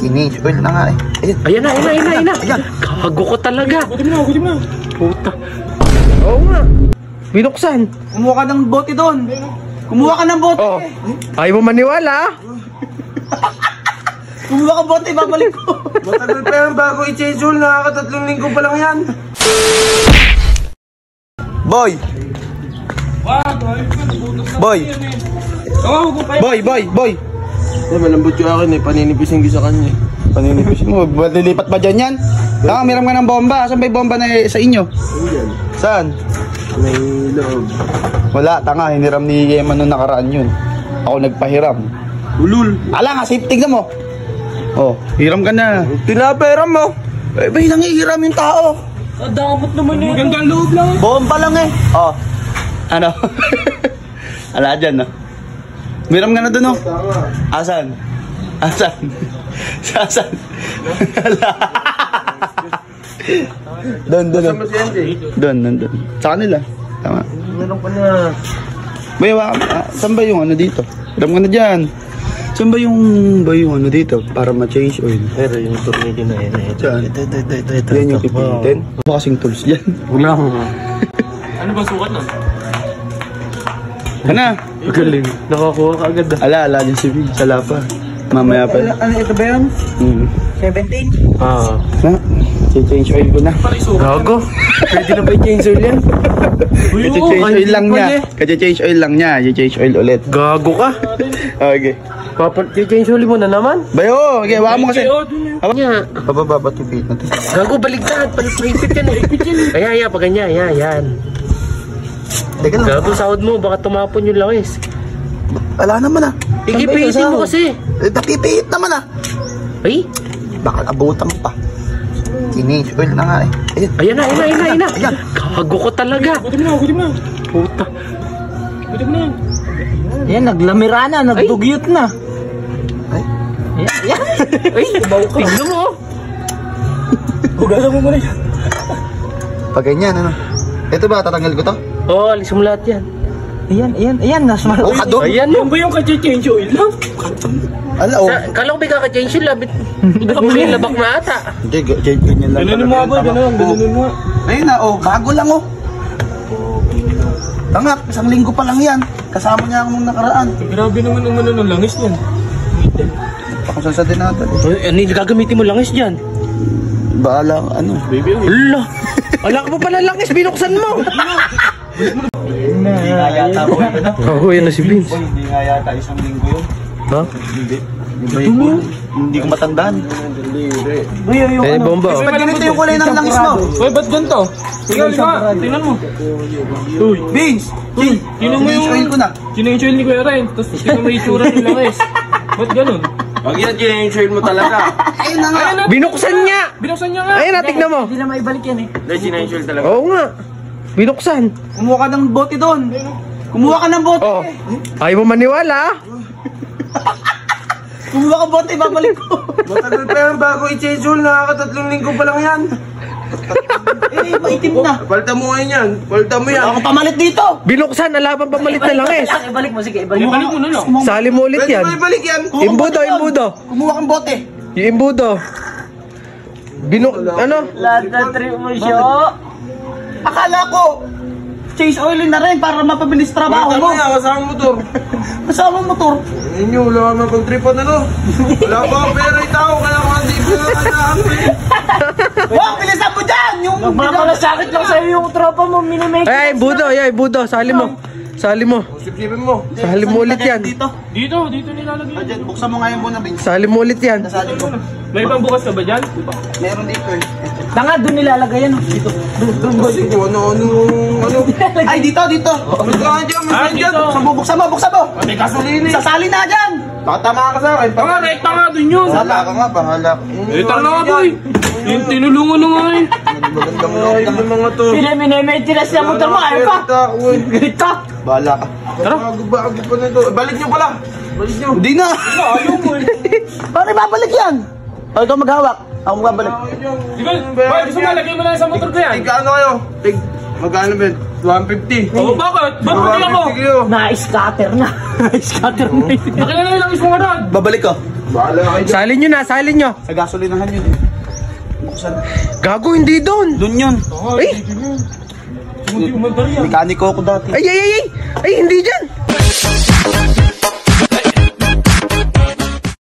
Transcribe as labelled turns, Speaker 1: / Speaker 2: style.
Speaker 1: Finish oil na nga eh.
Speaker 2: Ayan na. Gago ko talaga.
Speaker 3: Kutin mo na.
Speaker 2: Puta. Oo nga. Binuksan.
Speaker 1: Kumuha ka ng bote doon. Kumuha ka ng bote.
Speaker 2: Oh. Ayaw mo maniwala.
Speaker 1: Kumuha ka bote, babalik ko.
Speaker 3: Matagal pa yan bago i-change oil. Nakaka3 linggo pa lang yan.
Speaker 1: Boy! Boy!
Speaker 3: Ay, malambot yung akin eh. Paninipisin ko sa kanya eh.
Speaker 1: Paninipis mo, malilipat ba dyan yan? Tanga, miram ka ng bomba. Saan ba yung bomba na sa inyo? Saan?
Speaker 3: May loob.
Speaker 1: Wala, tanga, hiniram ni Yeman nung nakaraan yun. Ako nagpahiram.
Speaker 3: Ulul.
Speaker 1: Ala nga, safe, tignan mo. Oh, hiram ka na.
Speaker 3: Tinaperam mo.
Speaker 1: Eh, ba yung hiram yung tao?
Speaker 2: Damot naman yun.
Speaker 3: Magandang loob lang eh.
Speaker 1: Bomba lang eh. Oh, ano? Ala dyan, no? Miram ka na dun, no? Asan? Asan? Ala. Doon. Doon. Sa kanila. Tama.
Speaker 3: Meron pa na.
Speaker 1: Bayawa, saan ba yung ano dito? Hiram ka na dyan. Saan ba yung ano dito? Para ma-change oil.
Speaker 3: Pero yung tornilyo na yun.
Speaker 1: Saan?
Speaker 3: Ito.
Speaker 1: Yan yung pipilitin. Ano kasing tools dyan?
Speaker 3: Wala mo. Ano ba sukat nun?
Speaker 1: Ano?
Speaker 3: Galing. Nakakuha ka agad ah.
Speaker 1: Ala dyan si Vin. Sala pa. Mamaya pa.
Speaker 4: Ano ito ba yun? 17?
Speaker 3: Ah.
Speaker 1: Ha? Change oil ko na.
Speaker 3: Gago. Pwede na ba i-change oil yan?
Speaker 1: Change oil lang niya. Change oil lang niya. I-change oil ulit.
Speaker 3: Gago ka.
Speaker 1: Okay.
Speaker 3: I-change oil mo na naman.
Speaker 1: Bayo, okay, waka mo kasi.
Speaker 2: Nya.
Speaker 1: Pababa tipid natin.
Speaker 2: Gago, baligtad. Palipit yan eh. Ayan, pag ganyan. Ayan.
Speaker 1: Teka lang.
Speaker 2: Gago, sahod mo. Baka tumapon yung langis.
Speaker 1: Wala naman ah.
Speaker 2: Ikipihitin mo kasi.
Speaker 1: Napipihit naman ah.
Speaker 2: Ay.
Speaker 1: Baka abutan mo pa. Change oil na nga eh.
Speaker 2: Ayan na. Gago ko talaga.
Speaker 3: Kutin mo na.
Speaker 2: Puta.
Speaker 3: Kutin mo na.
Speaker 4: Yan, naglamira na, nagdugyot na.
Speaker 1: Ay.
Speaker 4: Yan.
Speaker 2: Ay, tignan mo.
Speaker 3: Hugasan mo muna yan.
Speaker 1: Pag ganyan ano. Ito ba, tatanggal ko to?
Speaker 2: Oo, alis mo lahat yan.
Speaker 4: Ayan, nasa
Speaker 1: Oh, kado.
Speaker 2: Ayan
Speaker 3: Yan ba yung ka-change oil lang?
Speaker 1: Ala oh.
Speaker 2: Kala ko may kaka-change yung labit. May labak na ata.
Speaker 1: Hindi, ganyan lang.
Speaker 3: Ganunin mo ba? Ganunin mo.
Speaker 1: Ayun na oh, bago lang oh. Tanga, 1 linggo pa lang yan. Kasama niya ako nung nakaraan.
Speaker 3: Grabe naman ang ano ng langis niyan.
Speaker 1: Pakusan sa dinatan eh.
Speaker 2: Ano yung gagamitin mo langis dyan?
Speaker 1: Baala ka ano.
Speaker 3: Baby,
Speaker 2: Ala! Ala ka pa pala langis, binuksan mo!
Speaker 1: Hindi nga yata po yun.
Speaker 2: Oo, yan na si Vince.
Speaker 1: Hindi nga yata 1 linggo yun.
Speaker 2: Ha?
Speaker 1: Hindi ko matandaan.
Speaker 2: Eh, bomba oh.
Speaker 1: Ba't ganito yung kulay ng langis mo?
Speaker 3: Uy, ba't ganito? Tingnan mo. Tingnan mo. Uy,
Speaker 1: Vince!
Speaker 3: tingnan mo yung...
Speaker 1: oil ko na.
Speaker 3: Change oil ni Kuya Ren. Tapos tingnan mo yung itsura ng langis. Ba't ganun? Pag yan, change oil mo talaga.
Speaker 1: Ayun na nga.
Speaker 2: Binuksan niya!
Speaker 3: Binuksan niya nga.
Speaker 2: Ayan na, tignan mo.
Speaker 4: Hindi na maibalik yan eh.
Speaker 3: Dahil change oil talaga.
Speaker 2: Oo nga. Binuksan.
Speaker 1: Kumuha ka ng bote doon. Kumuha ka ng bote.
Speaker 2: Oh. Ayaw mo maniwala.
Speaker 1: Kumuha ka bote, babalik ko.
Speaker 3: Matagal pa yan bago i-change oil. Nakaka3 linggo pa lang yan.
Speaker 1: Eh, maitim na.
Speaker 3: Palta mo ngayon yan. Palta mo yan.
Speaker 1: Ako pamalit dito.
Speaker 2: Binuksan, alaban pamalit na langis.
Speaker 4: Ibalik mo, sige, ibalik mo.
Speaker 3: Ibalik mo na lang.
Speaker 2: Sali mo ulit
Speaker 3: Pwede
Speaker 2: yan.
Speaker 3: mo ibalik yan.
Speaker 2: Imbudo.
Speaker 1: Kumuha kang bote.
Speaker 2: Yung imbudo. Ano?
Speaker 4: Lahat na trip mo siya.
Speaker 1: Akala ko, chase oil na rin para mapabilis trabaho
Speaker 3: Palta
Speaker 1: mo.
Speaker 3: mo yan. Kasama motor.
Speaker 1: Kasama motor.
Speaker 3: Inyo, wala ka na pag-tripan ano. Wala pa ang pera yung tao. Kaya mga hindi ko na ano eh.
Speaker 1: Wow, bilisan mo dyan! Yung...
Speaker 4: Magmamalasakit lang sa'yo yung tropa mo, minimake.
Speaker 2: Ay, imbudo. Sali mo.
Speaker 3: Sipsipin mo.
Speaker 2: Sali mo ulit yan.
Speaker 1: Dito.
Speaker 3: Dito nilalagay.
Speaker 1: Dyan, buksan mo nga yung muna, Vince.
Speaker 2: Sali mo ulit yan.
Speaker 1: Nasali ko.
Speaker 3: May ibang bukas ka ba dyan?
Speaker 1: Meron dito eh.
Speaker 4: Tanga, doon nilalagay yan. Dito. Doon ba?
Speaker 3: Kasi kung ano.
Speaker 1: Ay, dito.
Speaker 3: Magkaan dyan, magkaan dyan.
Speaker 1: Buksan mo.
Speaker 3: May gasolina eh.
Speaker 1: Sasali na dyan.
Speaker 3: Tama ka sa akin. Tanga, rekta nga dun yun.
Speaker 1: Bahala ka nga, bahala.
Speaker 3: Rekta na nga boy. Yung tinulungan na nga eh.
Speaker 1: Magandang
Speaker 3: Ay, yung mga to.
Speaker 4: Minimake na motor mo, ayaw pa. Ganito.
Speaker 1: Bahala ka.
Speaker 3: Tara. Bago pa na ito. Balik nyo pala. Balik nyo.
Speaker 1: Hindi na. Paano babalik yan? O, ikaw maghawak. Ako magbabalik.
Speaker 3: Sige, boy, gusto mo, lagay mo na sa motor ko yan. Tigano kayo? Magkano ba? 150. Oh, bakit? Ba't mo ako?
Speaker 4: Na-scatter na. Na-scatter na.
Speaker 3: Nakilala lang isang agad.
Speaker 1: Babalik ko.
Speaker 3: Bahala kayo.
Speaker 2: Salin nyo na, salin nyo.
Speaker 1: Sa gasolinahan yun.
Speaker 2: Gago, hindi doon.
Speaker 1: Doon yun.
Speaker 2: Ay,
Speaker 1: Mekaniko ako dati.
Speaker 2: ay, hindi dyan.